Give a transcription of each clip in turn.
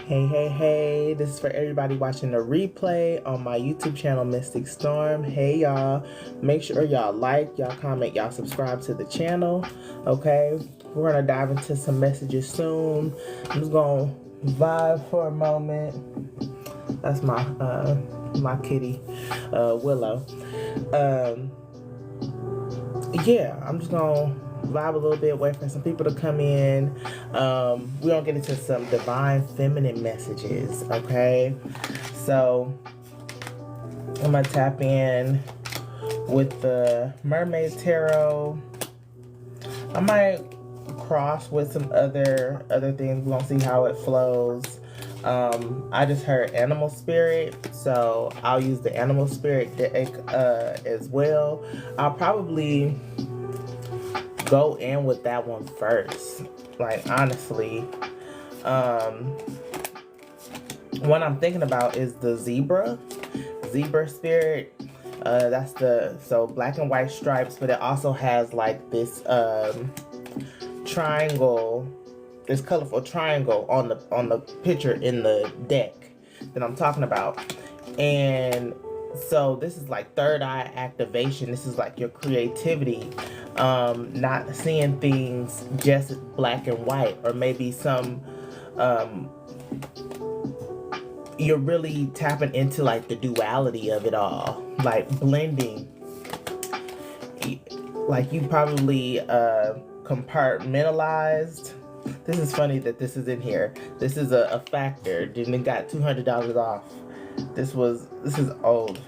Hey, this is for everybody watching the replay on my YouTube channel, Mystic Storm. Hey, y'all. Make sure y'all like, y'all comment, y'all subscribe to the channel, okay? We're going to dive into some messages soon. I'm just going to vibe for a moment. That's my my kitty, Willow. Yeah, I'm just going to vibe a little bit, wait for some people to come in. We're gonna get into some divine feminine messages, okay? So I'm gonna tap in with the Mermaid Tarot. I might cross with some other things. We're gonna see how it flows. I just heard animal spirit, so I'll use the animal spirit deck as well. I'll probably go in with that one first. Like, honestly, what I'm thinking about is the zebra spirit. That's so black and white stripes, but it also has like this triangle, this colorful triangle on the picture in the deck that I'm talking about. And so this is like third eye activation. This is like your creativity, not seeing things just black and white, or maybe some you're really tapping into like the duality of it all, like blending. Like you probably compartmentalized. This is funny that this is in here. This is a factor. Didn't got $200 off. This is old.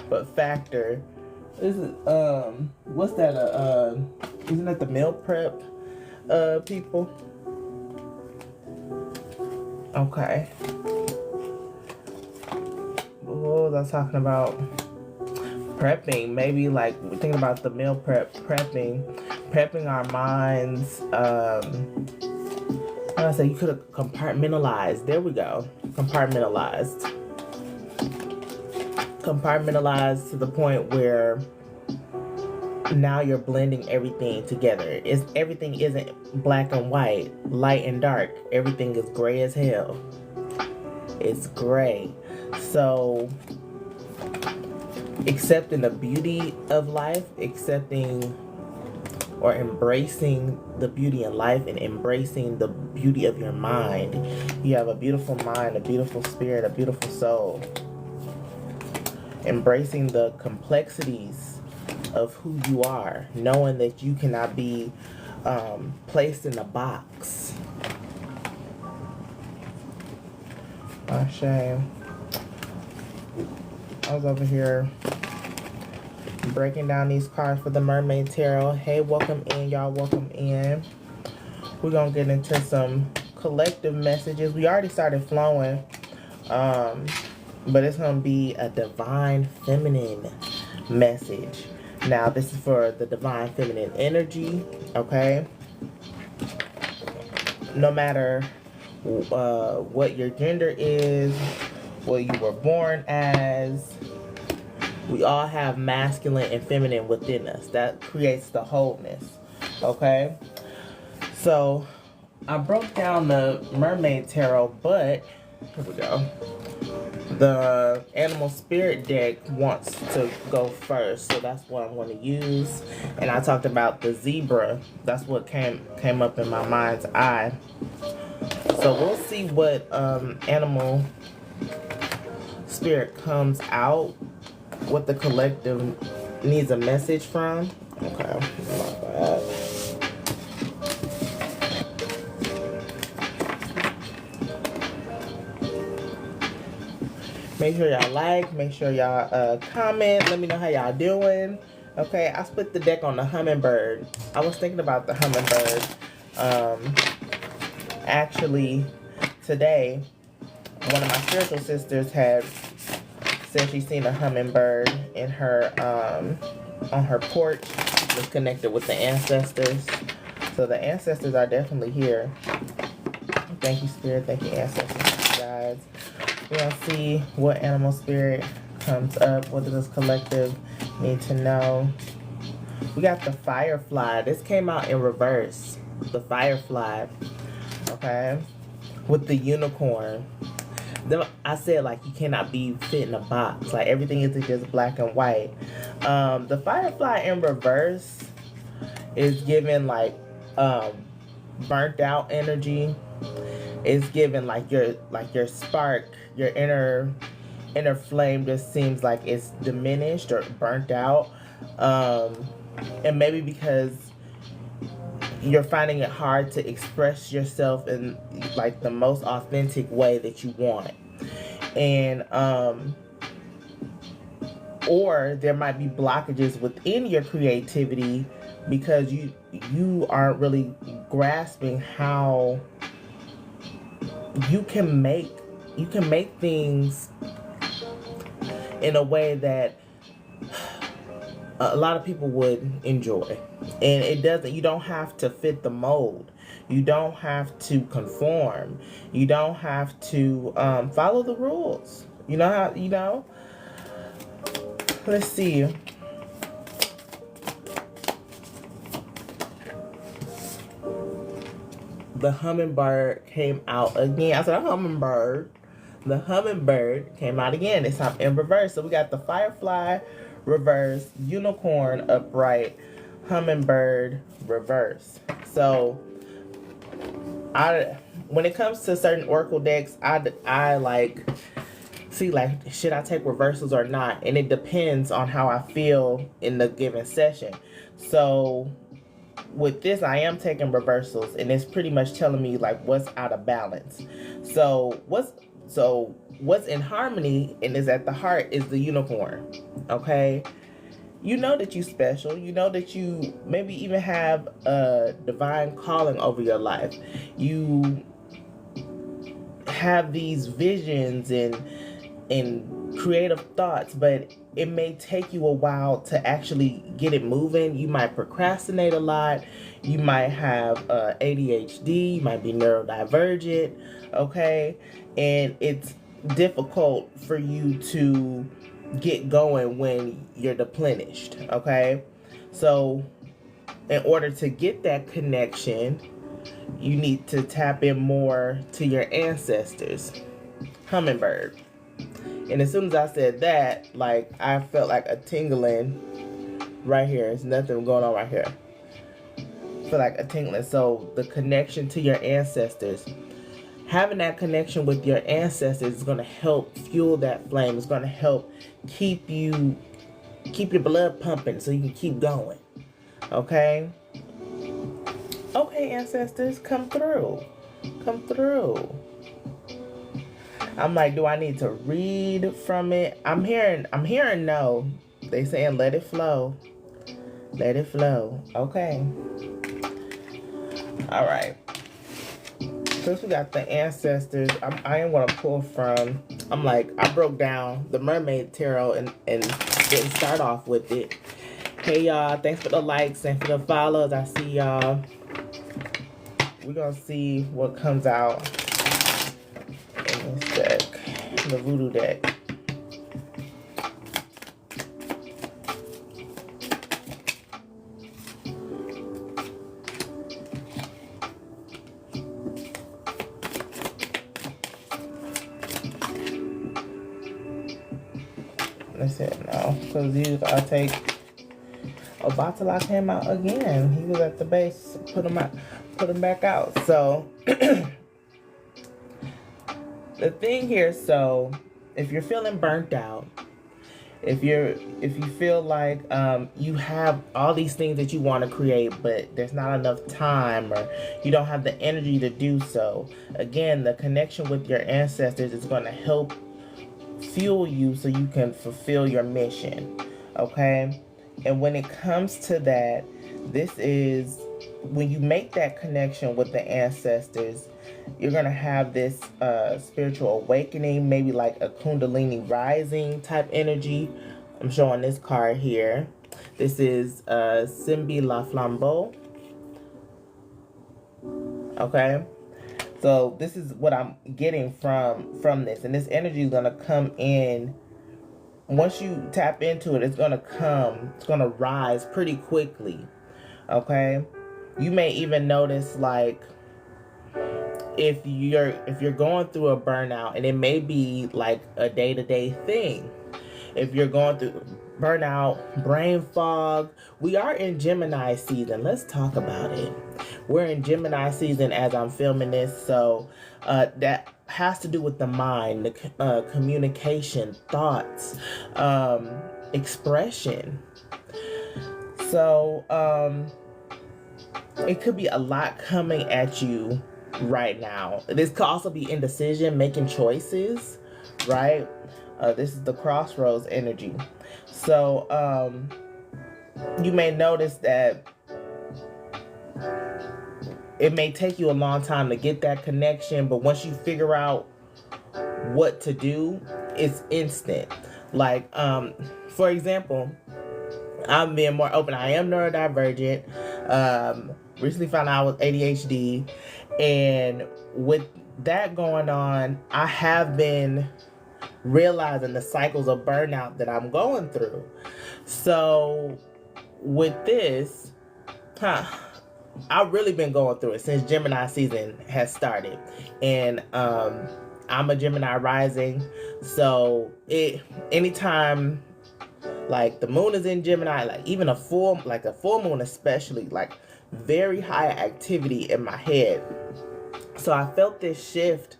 But factor. This is what's that? Isn't that the meal prep people? Okay. What was I talking about? Prepping. Maybe like we're thinking about the meal prepping our minds. I said you could have compartmentalized. There we go. Compartmentalized to the point where now you're blending everything together. Everything isn't black and white, light and dark. Everything is gray as hell. It's gray. So accepting the beauty of life, accepting or embracing the beauty in life, and embracing the beauty of your mind. You have a beautiful mind, a beautiful spirit, a beautiful soul. Embracing the complexities of who you are, knowing that you cannot be placed in a box. Oh, shame. I was over here breaking down these cards for the Mermaid Tarot. Hey, welcome in, y'all. Welcome in. We're gonna get into some collective messages. We already started flowing, but it's gonna be a divine feminine message. Now, this is for the divine feminine energy, okay? No matter what your gender is, what you were born as, we all have masculine and feminine within us. That creates the wholeness, okay? So, I broke down the Mermaid Tarot, but, here we go. The Animal Spirit deck wants to go first, so that's what I'm going to use. And I talked about the zebra. That's what came up in my mind's eye. So, we'll see what Animal Spirit comes out, what the collective needs a message from. Okay, not bad. Make sure y'all like, make sure y'all comment, let me know how y'all doing. Okay, I split the deck on the hummingbird. I was thinking about the hummingbird. Actually, today, one of my spiritual sisters had said she's seen a hummingbird in her on her porch. Was connected with the ancestors. So the ancestors are definitely here. Thank you, Spirit. Thank you, ancestors, guys. We're gonna see what animal spirit comes up. What does this collective need to know? We got the firefly. This came out in reverse. The firefly. Okay. with the unicorn. I said, like, you cannot be fit in a box. Like, everything isn't just black and white. The Firefly in reverse is giving, like, burnt out energy. It's giving, like, your spark, your inner flame just seems like it's diminished or burnt out. And maybe because you're finding it hard to express yourself in, like, the most authentic way that you want. And or there might be blockages within your creativity because you aren't really grasping how you can make things in a way that a lot of people would enjoy. And you don't have to fit the mold. You don't have to conform. You don't have to follow the rules. Let's see. The hummingbird came out again. I said hummingbird. The hummingbird came out again. This time in reverse. So we got the firefly reverse, unicorn upright, hummingbird reverse. So when it comes to certain oracle decks, I like see, like, should I take reversals or not? And it depends on how I feel in the given session. So with this, I am taking reversals, and it's pretty much telling me, like, what's out of balance. So what's in harmony and is at the heart is the unicorn. Okay, you know that you special. You know that you maybe even have a divine calling over your life. You have these visions and creative thoughts, but it may take you a while to actually get it moving. You might procrastinate a lot. You might have ADHD. You might be neurodivergent. Okay, and it's difficult for you to get going when you're deplenished. Okay, so in order to get that connection, you need to tap in more to your ancestors. Hummingbird. And as soon as I said that, like, I felt like a tingling right here. There's nothing going on right here. I feel like a tingling. So the connection to your ancestors, having that connection with your ancestors is going to help fuel that flame. It's going to help keep your blood pumping so you can keep going. Okay? Okay, ancestors, come through. Come through. I'm like, do I need to read from it? I'm hearing no. They saying let it flow. Let it flow. Okay. All right. Since we got the ancestors, I am going to pull from, I'm like, I broke down the Mermaid Tarot and didn't start off with it. Hey, y'all. Thanks for the likes and for the follows. I see y'all. We're going to see what comes out in this deck, the voodoo deck. Let's see, no, because usually I take Obatala came out again. He was at the base, put him back out. So the thing here, so if you're feeling burnt out, if you feel like you have all these things that you want to create, but there's not enough time, or you don't have the energy to do so, again, the connection with your ancestors is going to help fuel you so you can fulfill your mission. Okay? And when it comes to that, this is when you make that connection with the ancestors, you're going to have this spiritual awakening, maybe like a Kundalini rising type energy. I'm showing this card here. This is Simbi La Flambeau. Okay? So this is what I'm getting from this. And this energy is going to come in. Once you tap into it, it's going to rise pretty quickly. Okay? You may even notice, like, if you're going through a burnout, and it may be like a day-to-day thing. If you're going through burnout, brain fog, we are in Gemini season. Let's talk about it. We're in Gemini season as I'm filming this, so that has to do with the mind, the communication, thoughts, expression. So it could be a lot coming at you right now. This could also be indecision, making choices, right? This is the crossroads energy. So you may notice that it may take you a long time to get that connection, but once you figure out what to do, it's instant. Like, for example, I'm being more open. I am neurodivergent. Recently found out I was ADHD. And with that going on, I have been realizing the cycles of burnout that I'm going through. So with this, I've really been going through it since Gemini season has started. And I'm a Gemini rising. So anytime like the moon is in Gemini, like even a full moon especially, like very high activity in my head. So I felt this shift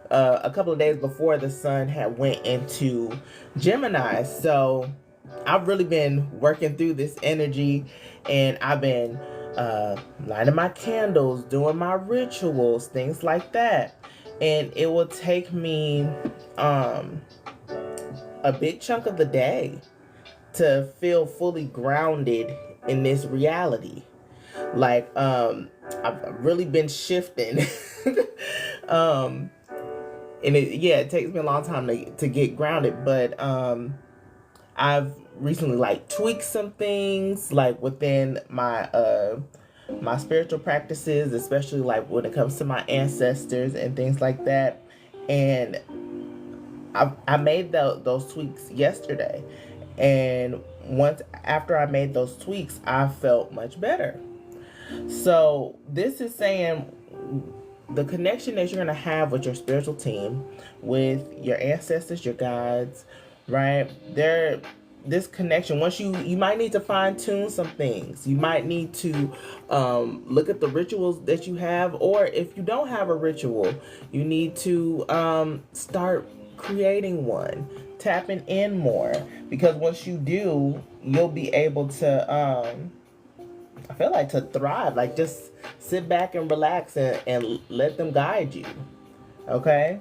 a couple of days before the sun had went into Gemini. So I've really been working through this energy, and I've been lighting my candles, doing my rituals, things like that. And it will take me a big chunk of the day to feel fully grounded in this reality. Like, I've really been shifting. And it takes me a long time to get grounded, but I've recently like tweaked some things like within my my spiritual practices, especially like when it comes to my ancestors and things like that. And I made those tweaks yesterday, and once after I made those tweaks, I felt much better. So this is saying the connection that you're going to have with your spiritual team, with your ancestors, your guides, right? This connection, once you might need to fine tune some things. You might need to look at the rituals that you have, or if you don't have a ritual, you need to start creating one, tapping in more, because once you do, you'll be able to I feel like to thrive, like just sit back and relax and let them guide you. Okay?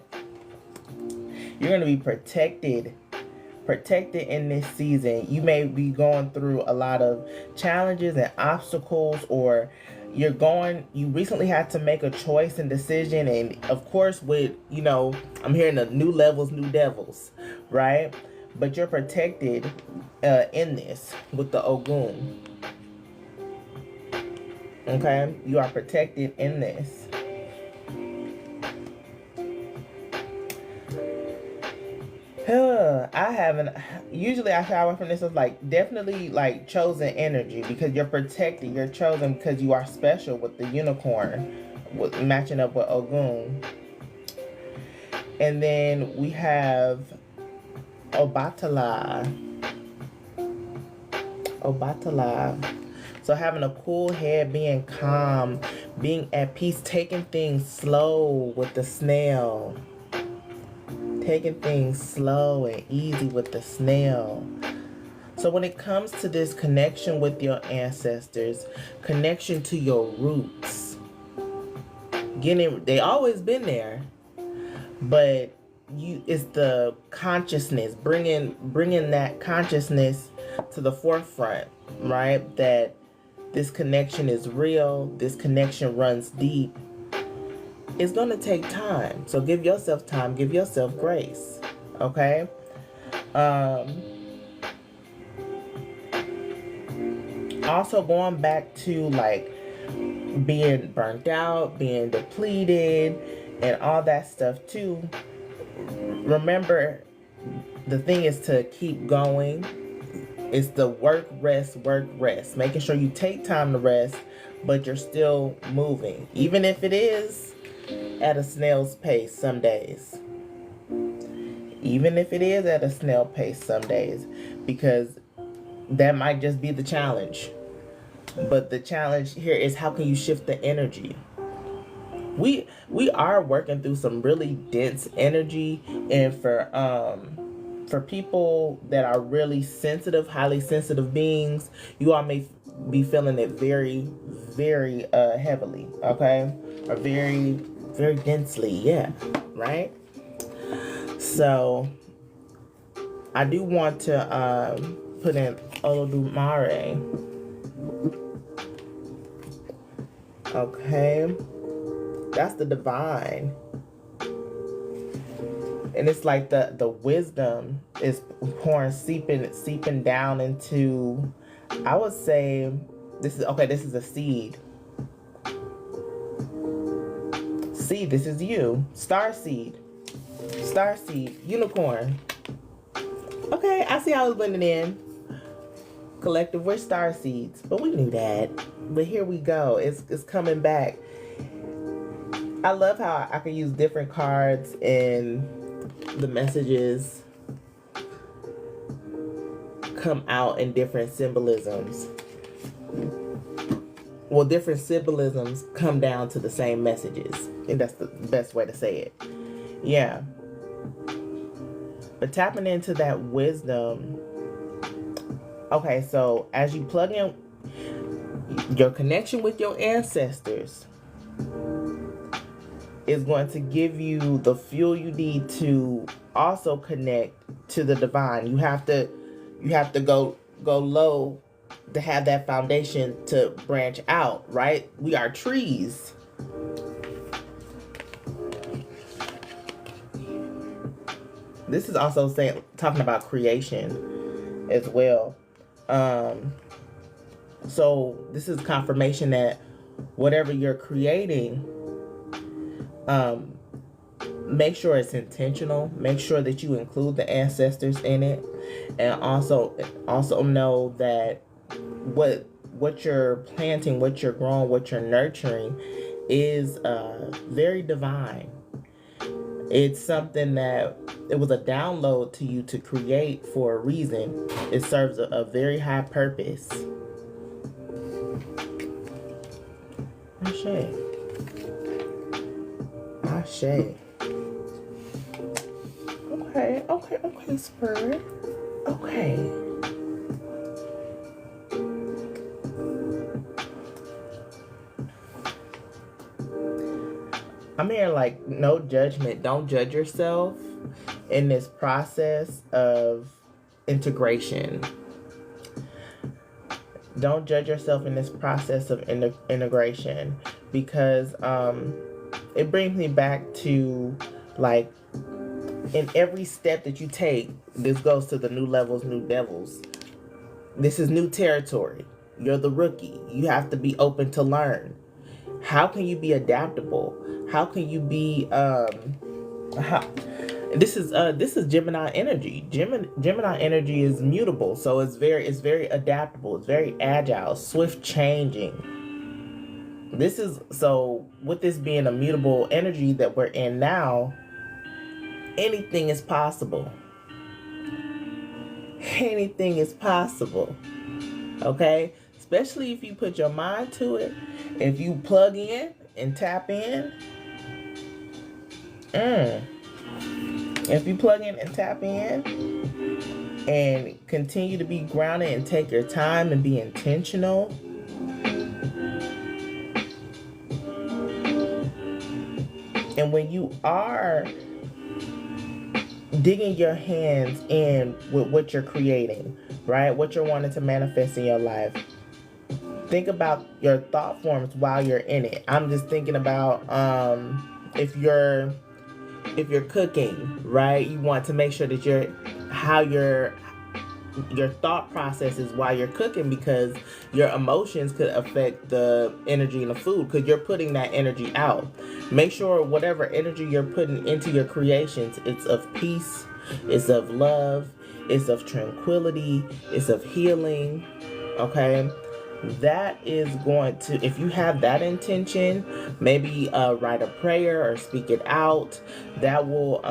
You're going to be protected in this season. You may be going through a lot of challenges and obstacles, or you recently had to make a choice and decision. And of course, with, I'm hearing the new levels, new devils, right? But you're protected in this with the Ogun. Okay, you are protected in this. Usually I shower from this as like definitely like chosen energy, because you're protected, you're chosen because you are special with the unicorn, matching up with Ogun. And then we have Obatala. So having a cool head, being calm, being at peace, taking things slow with the snail. Taking things slow and easy with the snail. So when it comes to this connection with your ancestors, connection to your roots, they always been there, but it's the consciousness, bringing that consciousness to the forefront, right? That this connection is real, this connection runs deep. It's going to take time. So give yourself time, give yourself grace. Okay? Also going back to like being burnt out, being depleted, and all that stuff too. Remember, the thing is to keep going. It's the work, rest. Making sure you take time to rest, but you're still moving. Even if it is at a snail's pace some days. Even if it is at a snail pace some days, because that might just be the challenge. But the challenge here is, how can you shift the energy? We are working through some really dense energy, and for people that are really sensitive, highly sensitive beings, you all may be feeling it very, very heavily, okay? Or very, very densely, yeah, right? So I do want to put in Olodumare. Okay, that's the divine, and it's like the wisdom is pouring, seeping down into. I would say this is okay. This is a seed. Seed. This is you, star seed, unicorn. Okay, I see how it's blending in. Collective, we're star seeds, but we knew that. But here we go. It's coming back. I love how I can use different cards and the messages come out in different symbolisms. Well, different symbolisms come down to the same messages. I think that's the best way to say it. Yeah. But tapping into that wisdom. Okay, so as you plug in your connection with your ancestors, is going to give you the fuel you need to also connect to the divine. You have to go low to have that foundation to branch out, right? We are trees. This is also talking about creation as well. So this is confirmation that whatever you're creating, make sure it's intentional. Make sure that you include the ancestors in it, and also know that what you're planting, what you're growing, what you're nurturing is very divine. It's something that it was a download to you to create for a reason. It serves a very high purpose. Ashe. Ashe. Okay, Spirit. Okay. I'm here like, no judgment. Don't judge yourself in this process of integration. Don't judge yourself in this process of integration, because it brings me back to, like, in every step that you take, this goes to the new levels, new devils. This is new territory. You're the rookie. You have to be open to learn. How can you be adaptable? How can you be this is Gemini energy. Gemini energy is mutable, so it's very adaptable. It's very agile, swift changing. This is, so with this being a mutable energy that we're in now, anything is possible. Anything is possible. Okay? Especially if you put your mind to it. If you plug in and tap in. If you plug in and tap in and continue to be grounded and take your time and be intentional, and when you are digging your hands in with what you're creating, right? What you're wanting to manifest in your life, think about your thought forms while you're in it. I'm just thinking about if you're cooking, right? You want to make sure that your thought processes while you're cooking, because your emotions could affect the energy in the food, because you're putting that energy out. Make sure whatever energy you're putting into your creations, it's of peace, it's of love, it's of tranquility, it's of healing. Okay? that is going to, if you have that intention, maybe write a prayer or speak it out. That will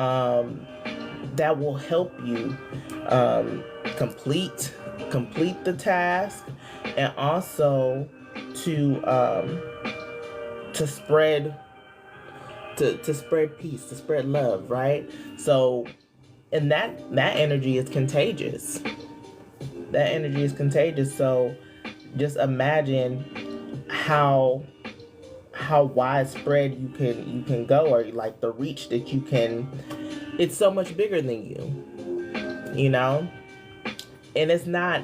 help you um, complete the task, and also to spread to spread peace, to spread love, right? So, and that energy is contagious. That energy is contagious. So just imagine how widespread you can go, or like the reach that you can. It's so much bigger than you know. And it's not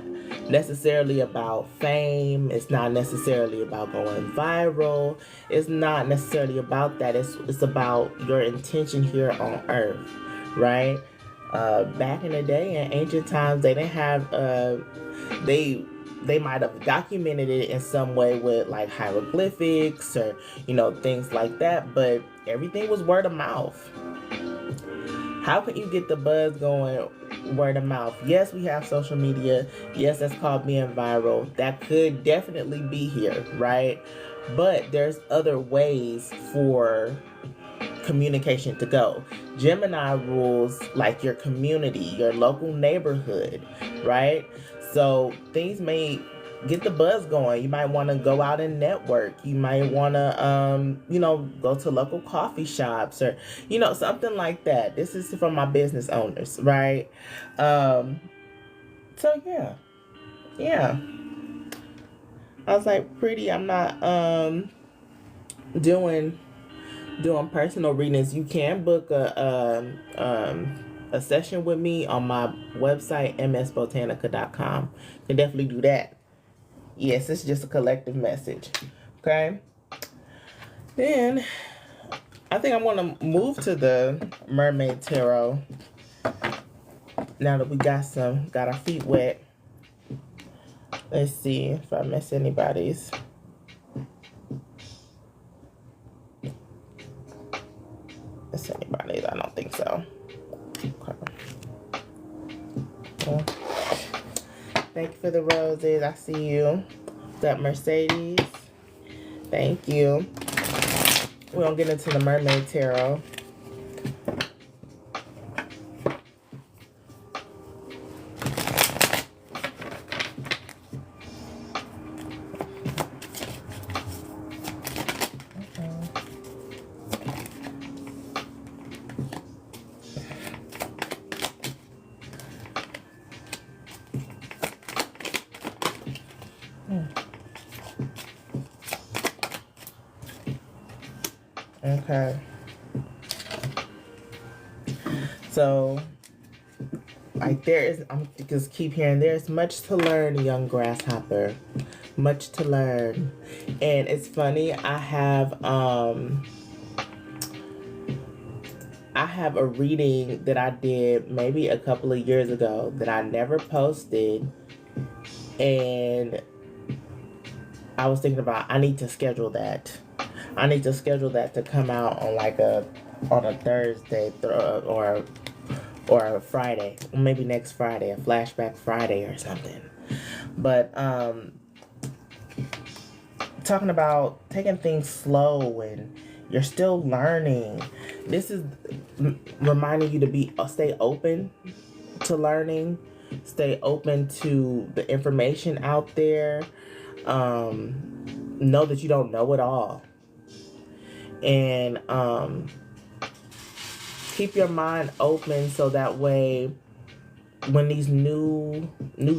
necessarily about fame. It's not necessarily about going viral. It's not necessarily about that. It's about your intention here on earth, right? Back in the day, in ancient times, they didn't have they might have documented it in some way with like hieroglyphics or things like that, but everything was word of mouth. How can you get the buzz going? Word of mouth. Yes, we have social media. Yes, that's called being viral. That could definitely be here, right? But there's other ways for communication to go. Gemini rules like your community, your local neighborhood, right? So things may get the buzz going. You might want to go out and network. You might want to go to local coffee shops, or something like that. This is from my business owners, right? So yeah, I was like, pretty, I'm not doing personal readings. You can book a session with me on my website, msbotanica.com. You can definitely do that. Yes, it's just a collective message. Okay. Then I think I'm going to move to the Mermaid Tarot. Now that we got our feet wet. Let's see if I miss anybody's. Miss anybody's? I don't think so. Okay. Well, thank you for the roses. I see you. What's up, Mercedes? Thank you. We're going to get into the Mermaid Tarot. Okay. So, like, I'm just keep hearing, there's much to learn, young grasshopper. Much to learn. And it's funny, I have a reading that I did maybe a couple of years ago that I never posted. And I was thinking about, I need to schedule that. I need to schedule that to come out on on a Thursday or a Friday, maybe next Friday, a flashback Friday or something. But talking about taking things slow, and you're still learning. This is reminding you to stay open to learning, stay open to the information out there. Know that you don't know it all. And keep your mind open, so that way when these new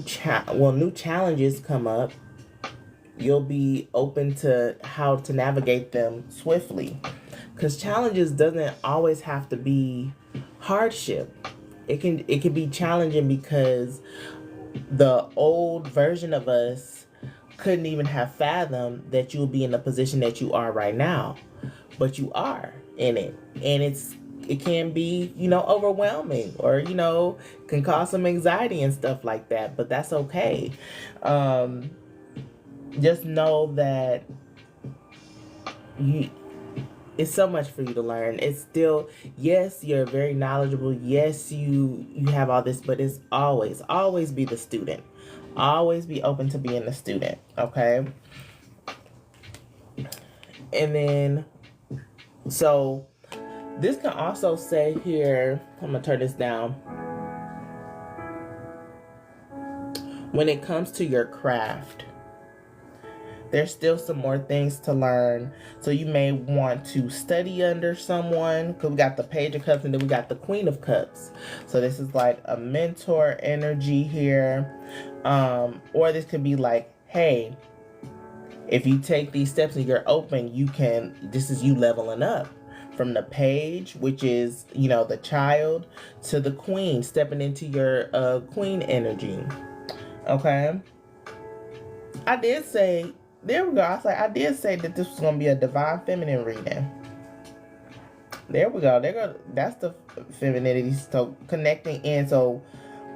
challenges come up, you'll be open to how to navigate them swiftly. Because challenges doesn't always have to be hardship. It can be challenging because the old version of us couldn't even have fathomed that you'll be in the position that you are right now. But you are in it, and it can be, overwhelming, or, can cause some anxiety and stuff like that, but that's okay. Just know that it's so much for you to learn. It's still, yes, you're very knowledgeable. Yes, you have all this, but it's always be the student. Always be open to being a student, okay? And then, so this can also say here, I'm going to turn this down. When it comes to your craft, there's still some more things to learn. So you may want to study under someone, because we got the Page of Cups and then we got the Queen of Cups. So this is like a mentor energy here. Or this could be like, hey, if you take these steps and you're open, you can, this is you leveling up. From the Page, which is, you know, the child, to the Queen, stepping into your Queen energy. Okay? I did say, there we go. I did say that this was going to be a divine feminine reading. There we go. That's the femininity. So connecting in. So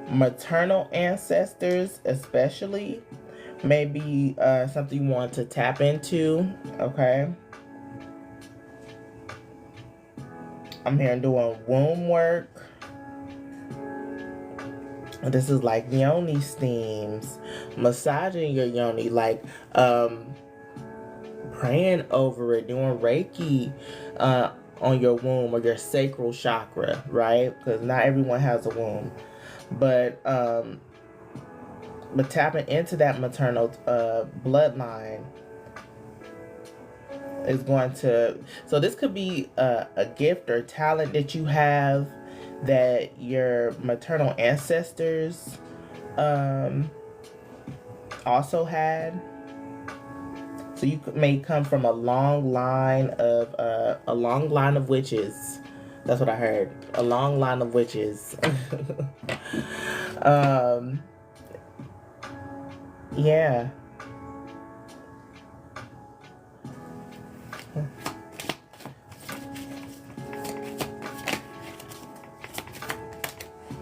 maternal ancestors especially may be something you want to tap into. Okay. I'm here doing womb work. This is like yoni steams, massaging your yoni, like praying over it, doing Reiki on your womb or your sacral chakra, right? Because not everyone has a womb, but tapping into that maternal bloodline is going to, so this could be a gift or talent that you have that your maternal ancestors also had. So you may come from a long line of witches. That's what I heard. A long line of witches. Yeah.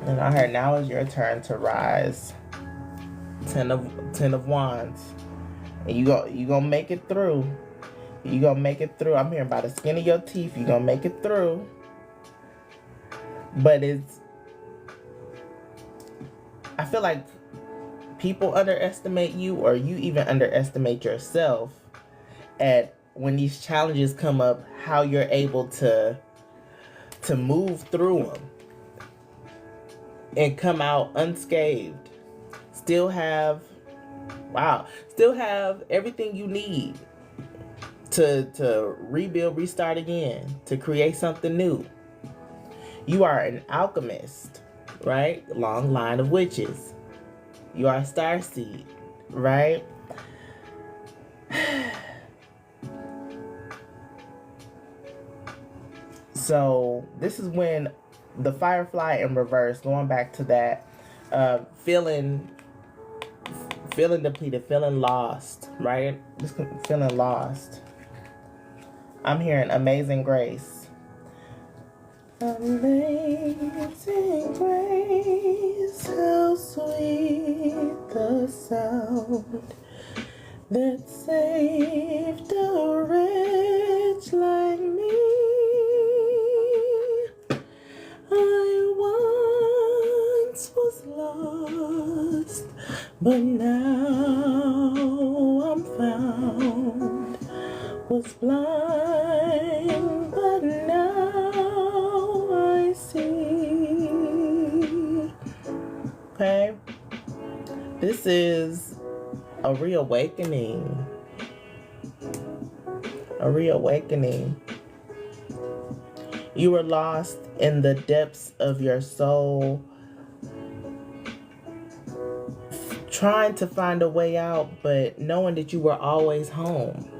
And I heard now is your turn to rise. Ten of Wands. And you gonna make it through. You gonna make it through. I'm hearing by the skin of your teeth. You gonna make it through. But I feel like people underestimate you, or you even underestimate yourself at when these challenges come up, how you're able to move through them and come out unscathed. Still have everything you need to rebuild, restart again, to create something new. You are an alchemist, right? Long line of witches. You are a starseed, right? So this is when the Firefly in reverse, going back to that, feeling depleted, feeling lost, right? Just feeling lost. I'm hearing Amazing Grace. Amazing grace, how sweet the sound that saved a wretch like me. I once was lost, but now I'm found. Was blind, but now I see. Okay? This is a reawakening. A reawakening. You were lost in the depths of your soul, trying to find a way out, but knowing that you were always home.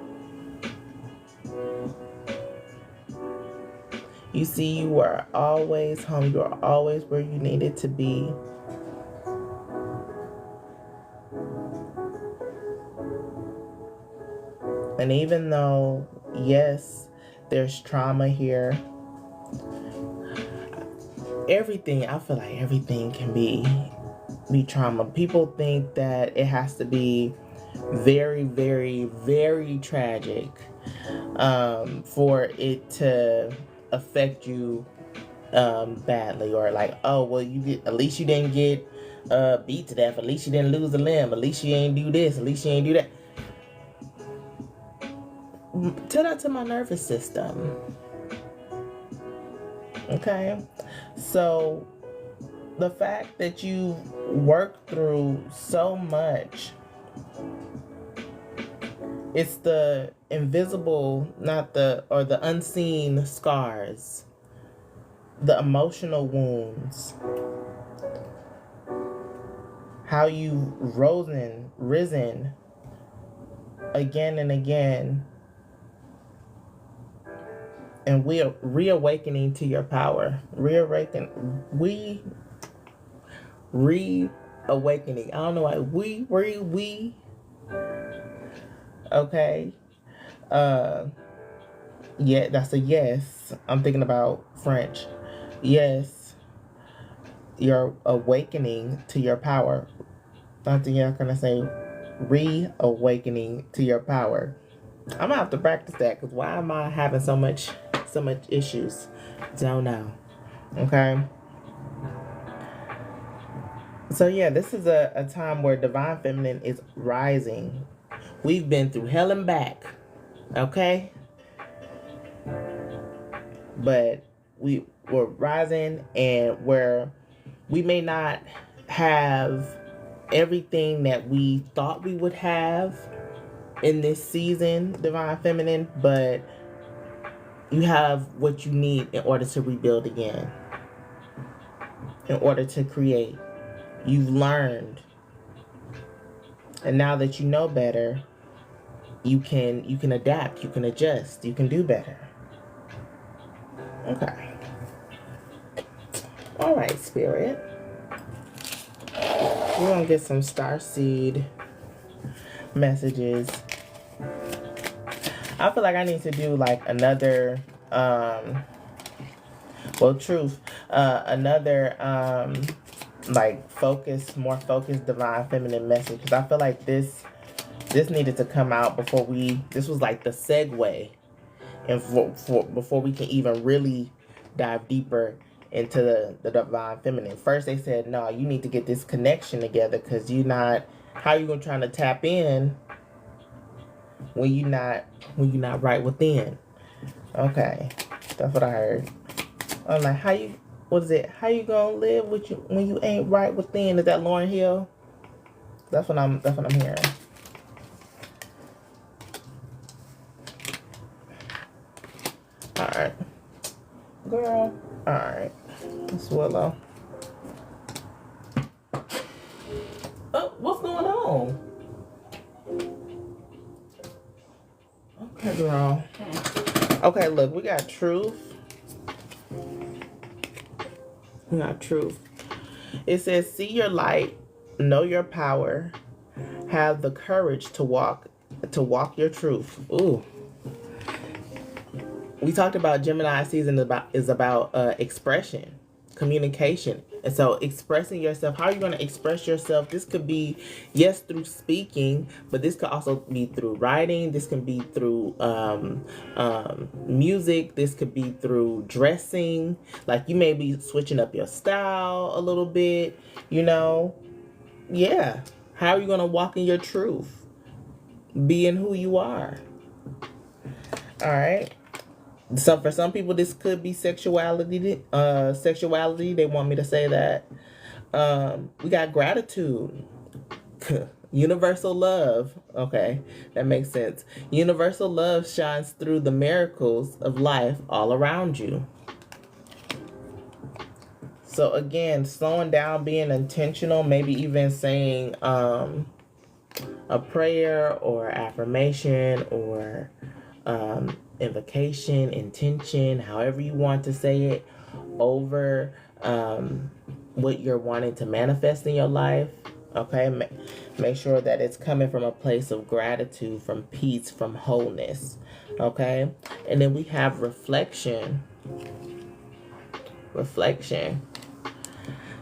You see, you were always home. You were always where you needed to be. And even though, yes, there's trauma here, I feel like everything can be trauma. People think that it has to be very, very, very tragic for it to affect you badly, or like, oh well, at least you didn't get beat to death. At least she didn't lose a limb. At least she ain't do this. At least she ain't do that. Tell that to my nervous system. Okay? So, the fact that you worked through so much, it's the invisible, or the unseen scars, the emotional wounds, how you've risen again and again, and we are reawakening to your power. Reawakening. I don't know why. We. Okay. Yeah, that's a yes. I'm thinking about French. Yes. You're awakening to your power. I think you're gonna say reawakening to your power. I'm gonna have to practice that, because why am I having so much issues? Don't know. Okay. So yeah, this is a time where Divine Feminine is rising. We've been through hell and back. Okay? But we're rising, and where we may not have everything that we thought we would have in this season, Divine Feminine, but you have what you need in order to rebuild again, in order to create. You've learned, and now that you know better, you can adapt, you can adjust, you can do better. Okay. All right, Spirit. We're gonna get some starseed messages. I feel like I need to do like another truth, another like more focused Divine Feminine message, because I feel like this needed to come out before this was like the segue, and before we can even really dive deeper into the Divine Feminine. First they said, no, you need to get this connection together, because how you gonna try to tap in when you're not right within. Okay, that's what I heard. I'm like, how you gonna live when you ain't right within? Is that Lauryn Hill? That's what I'm hearing. Alright. Girl. Alright. It's Willow. Oh, what's going on? Okay, girl. Okay, look, we got truth. It says, see your light, know your power, have the courage to walk your truth. Ooh. We talked about Gemini season is about expression, communication. And so expressing yourself, how are you going to express yourself? This could be, yes, through speaking, but this could also be through writing. This can be through music. This could be through dressing. Like, you may be switching up your style a little bit, Yeah. How are you going to walk in your truth? Being who you are. All right. So for some people, this could be sexuality. They want me to say that. We got gratitude. Universal love. Okay, that makes sense. Universal love shines through the miracles of life all around you. So again, slowing down, being intentional, maybe even saying a prayer or affirmation or invocation, intention, however you want to say it, over what you're wanting to manifest in your life. Okay, make sure that it's coming from a place of gratitude, from peace, from wholeness. Okay, and then we have reflection.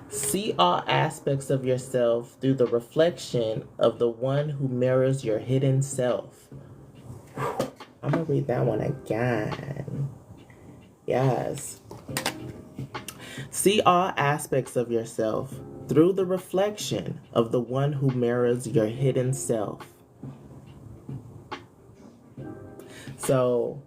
See all aspects of yourself through the reflection of the one who mirrors your hidden self. I'm going to read that one again. Yes. See all aspects of yourself through the reflection of the one who mirrors your hidden self. So,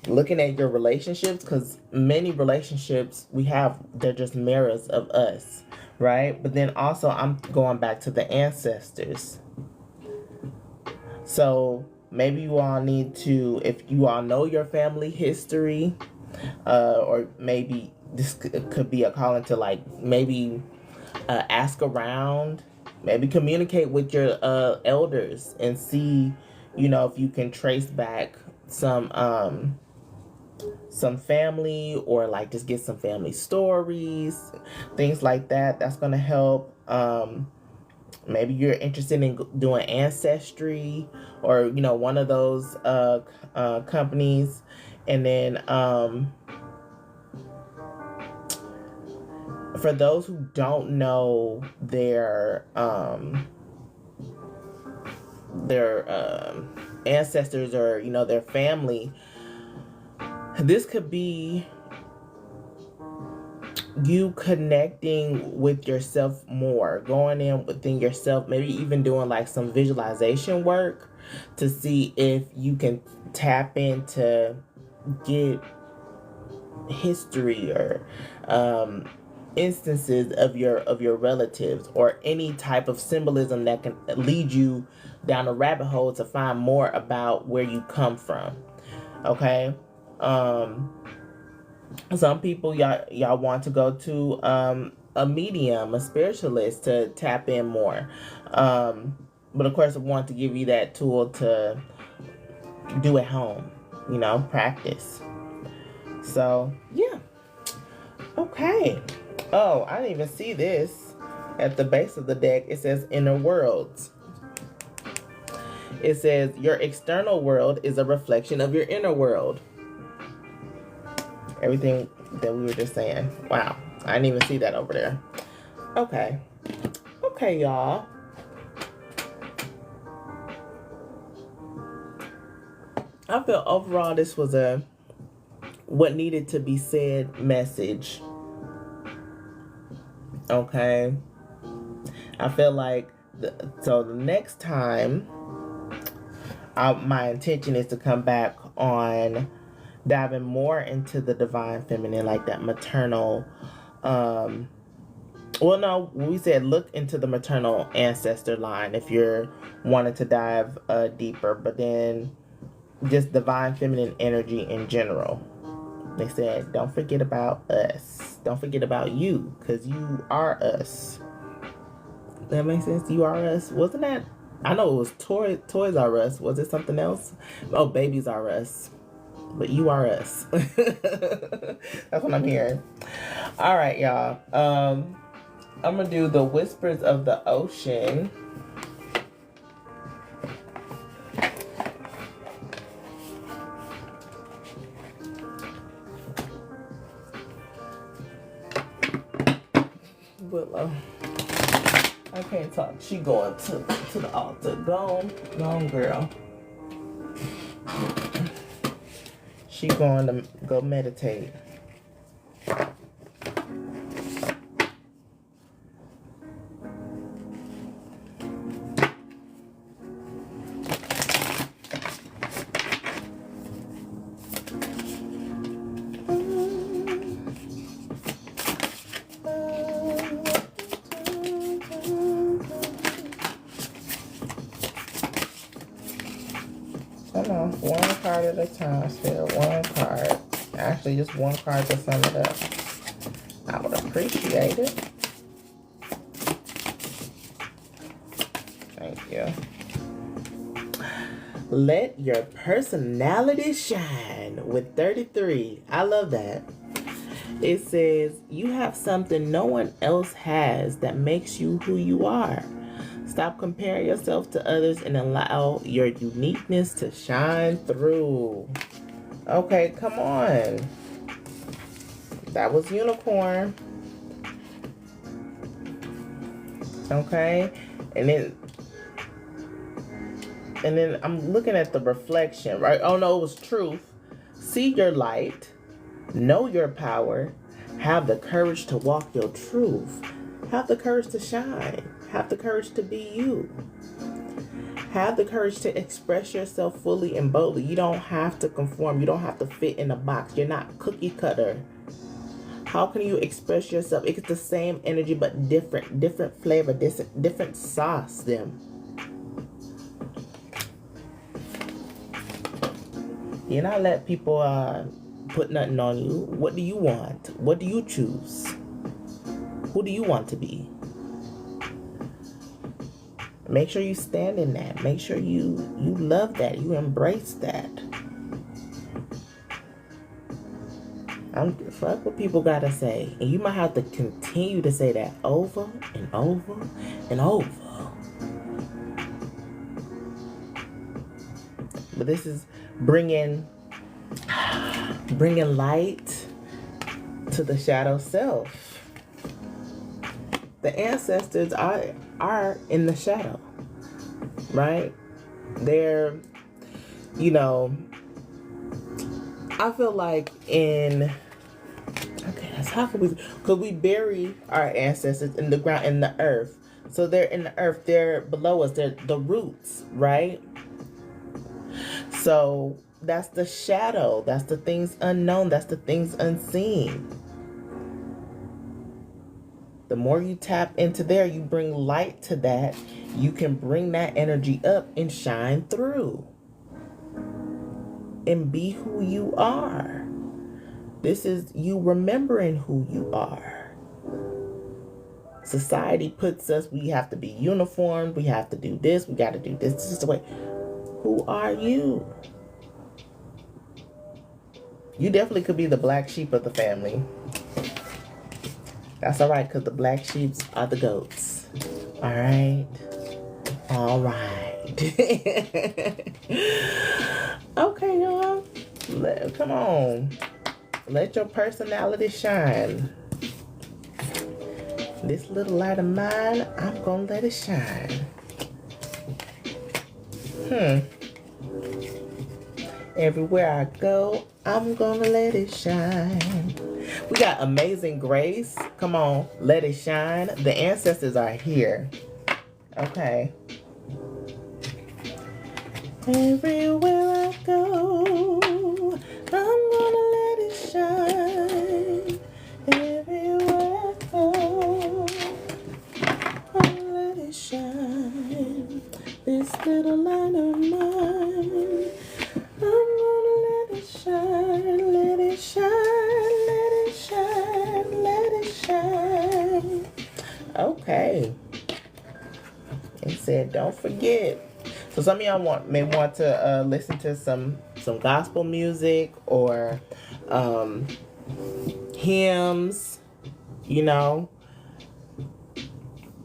looking at your relationships, because many relationships we have, they're just mirrors of us, right? But then also I'm going back to the ancestors. So maybe you all need to, if you all know your family history, or maybe this could be a calling to like maybe ask around, maybe communicate with your elders and see, if you can trace back some family, or like just get some family stories, things like that. That's going to help. Maybe you're interested in doing ancestry, or one of those companies. And then for those who don't know their ancestors, or their family, this could be you connecting with yourself more, going in within yourself, maybe even doing like some visualization work to see if you can tap into get history or instances of your relatives, or any type of symbolism that can lead you down a rabbit hole to find more about where you come from. Okay. Some people, y'all want to go to a medium, a spiritualist, to tap in more. But of course I want to give you that tool to do at home, practice. So yeah. Okay. Oh, I didn't even see this. At the base of the deck, it says inner worlds. It says your external world is a reflection of your inner world. Everything that we were just saying. Wow. I didn't even see that over there. Okay. Okay, y'all. I feel overall this was a what needed to be said message. Okay. I feel like so the next time my intention is to come back on diving more into the divine feminine, like that maternal we said look into the maternal ancestor line if you're wanting to dive deeper, but then just divine feminine energy in general. They said don't forget about us, don't forget about you, because you are us. That makes sense. You are us. Wasn't that, I know it was toys are us. Was it something else? Oh, babies are us. But you are us. That's what I'm hearing. All right, y'all. I'm going to do the whispers of the ocean. Willow. I can't talk. She going to the altar. Go on, girl. She going to go meditate. Come on, one card at a time, Spirit. One card. Actually, just one card to sum it up. I would appreciate it. Thank you. Let your personality shine with 33. I love that. It says, you have something no one else has that makes you who you are. Stop comparing yourself to others and allow your uniqueness to shine through. Okay, come on. That was unicorn. Okay, and then I'm looking at the reflection, right? Oh no, it was truth. See your light, know your power, have the courage to walk your truth, Have the courage to shine. Have the courage to be you. Have the courage to express yourself fully and boldly. You don't have to conform. You don't have to fit in a box. You're not cookie cutter. How can you express yourself? It's the same energy but different flavor, different sauce them. You're not let people put nothing on you. What do you want? What do you choose? Who do you want to be? Make sure you stand in that. Make sure you love that. You embrace that. Fuck what people gotta say. And you might have to continue to say that over and over and over. But this is bringing light to the shadow self. The ancestors are in the shadow, right? They're, you know, I feel like how can we, because we bury our ancestors in the ground, in the earth. So they're in the earth, they're below us, they're the roots, right? So that's the shadow, that's the things unknown, that's the things unseen. The more you tap into there, you bring light to that, you can bring that energy up and shine through. And be who you are. This is you remembering who you are. Society puts us, we have to be uniformed, we have to do this, we got to do this. This is the way. Who are you? You definitely could be the black sheep of the family. That's all right, because the black sheep are the goats. All right? All right. Okay, y'all. Come on. Let your personality shine. This little light of mine, I'm going to let it shine. Everywhere I go, I'm going to let it shine. We got Amazing Grace. Come on, let it shine. The ancestors are here. Okay. Everywhere I go, I'm gonna let it shine. Everywhere I go, I'm gonna let it shine. This little light of mine, I'm gonna let it shine, let it shine, let it shine, let it shine. Okay. It said, don't forget. So some of y'all may want to listen to some gospel music or hymns, you know,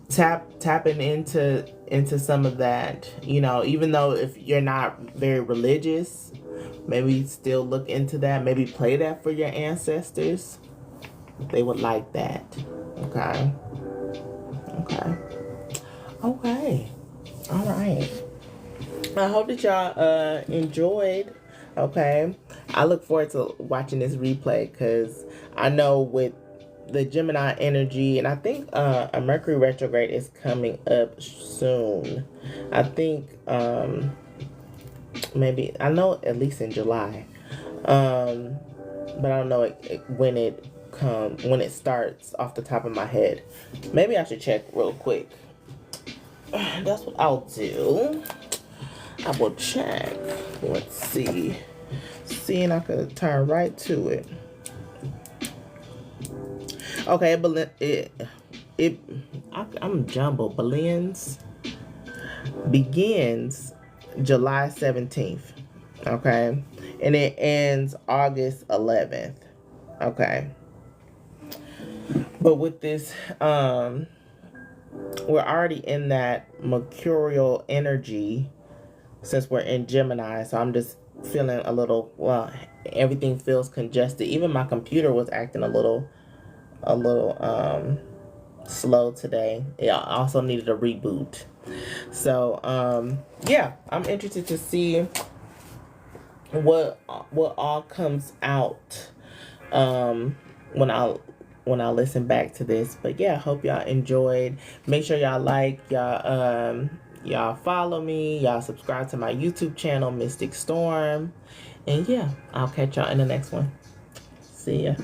tapping into some of that, you know, even though if you're not very religious, maybe still look into that, maybe play that for your ancestors. They would like that. Okay. All right. I hope that y'all enjoyed. Okay. I look forward to watching this replay because I know with the Gemini energy, and I think a Mercury retrograde is coming up soon. I think maybe, I know at least in July. But I don't know when it starts off the top of my head. Maybe I should check real quick. That's what I'll do. I will check. Let's see. Seeing I could turn right to it. Okay, but I'm jumbled. Belians begins July 17th. Okay. And it ends August 11th. Okay. But with this, we're already in that mercurial energy since we're in Gemini. So I'm just feeling a little, everything feels congested. Even my computer was acting a little slow today. It also needed a reboot. So, yeah, I'm interested to see what all comes out when I when I listen back to this. But yeah, hope y'all enjoyed. Make sure y'all like, y'all follow me, y'all subscribe to my YouTube channel, Mystic Storm. And yeah, I'll catch y'all in the next one. See ya.